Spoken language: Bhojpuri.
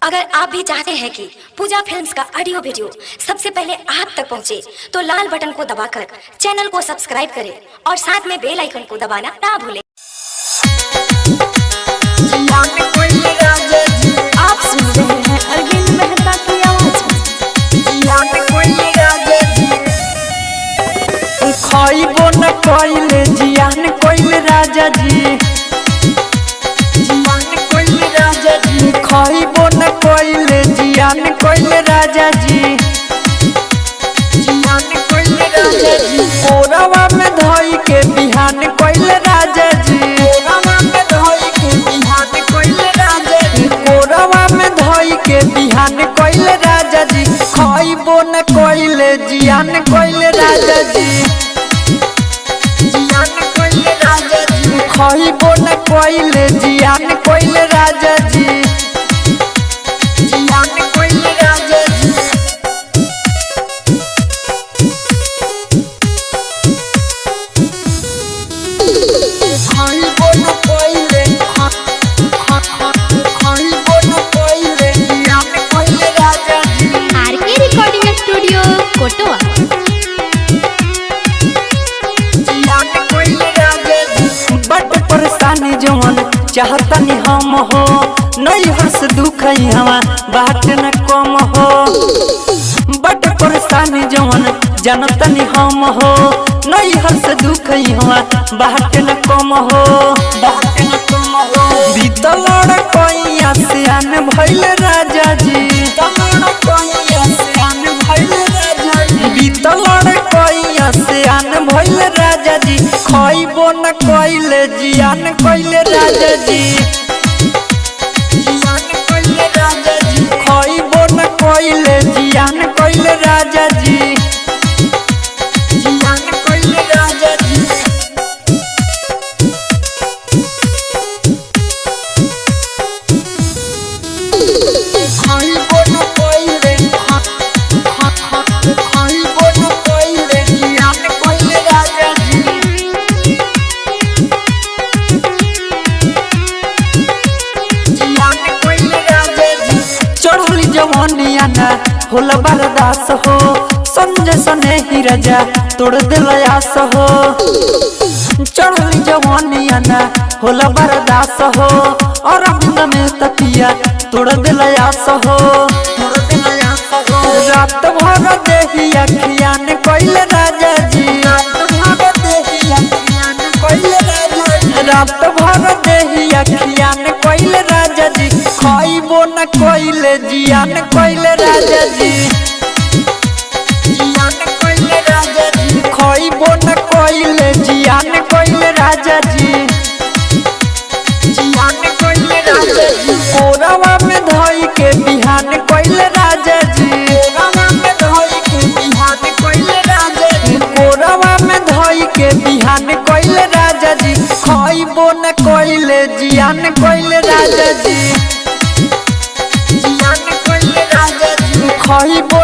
अगर आप भी चाहते हैं कि पूजा फिल्म्स का ऑडियो वीडियो सबसे पहले आप तक पहुंचे, तो लाल बटन को दबाकर चैनल को सब्सक्राइब करें और साथ में बेल आइकन को दबाना ना भूलें। आप सुन रहे हैं अरविंद मेहता की आवाज। खाइबो न कोइले जियान कोइले राजा जी, खाइबो न कोइले जियान कोइले राजा जी, कोरवा में धोई के बिहान कोइले राजा जी, कोरवा में धोई के बिहान कोइले राजा जी, खाइबो न कोइले जियान कोइले राजा जी, खाइबो न कोइले जियान कोइले राजा जी, खाइबो न कोइले जियान कोइले राजा जी। आरके रिकॉर्डिंग स्टूडियो कोटवा। बट परेशानी जवन चाहतनी हम हो, नहीं हर्ष दुख हवा बात न कम हो। बट परेशानी जवन जानतनी हम हो, नहीं हर्ष दुख हवा बात न कम हो। बीतल कोइया सियान भइल राजा जी, बीतल कोइया सियान भइल राजा जी, खाइबो न कोइले जियान कोइले राजा जी, खाइबो न कोइले जियान कोइले राजा जी, खाइबो न कोइले जियान कोइले राजा जी। चढ़ली जवानिया ना होला बर्दास हो, संजय सने ही राजा तोड़ दिल आस हो। चढ़ली जवानिया ना होला बर्दास हो, और अबुद में तकिया तोड़ दिल आस हो। रात भर देही अखियान कोइले राजा जी, रात भर देही अखियान कोइले राजा जी, खाइबो न कोइले जियान कोइले राजा जी, खाइबो न कोइले जियान कोइले राजा जी, कोरवा में धोई के बिहान कोइले राजा जी, कोरवा में धोई के बिहान कोइले राजा जी, खाइबो न कोइले जियान कोइले राजा जी, खाइबो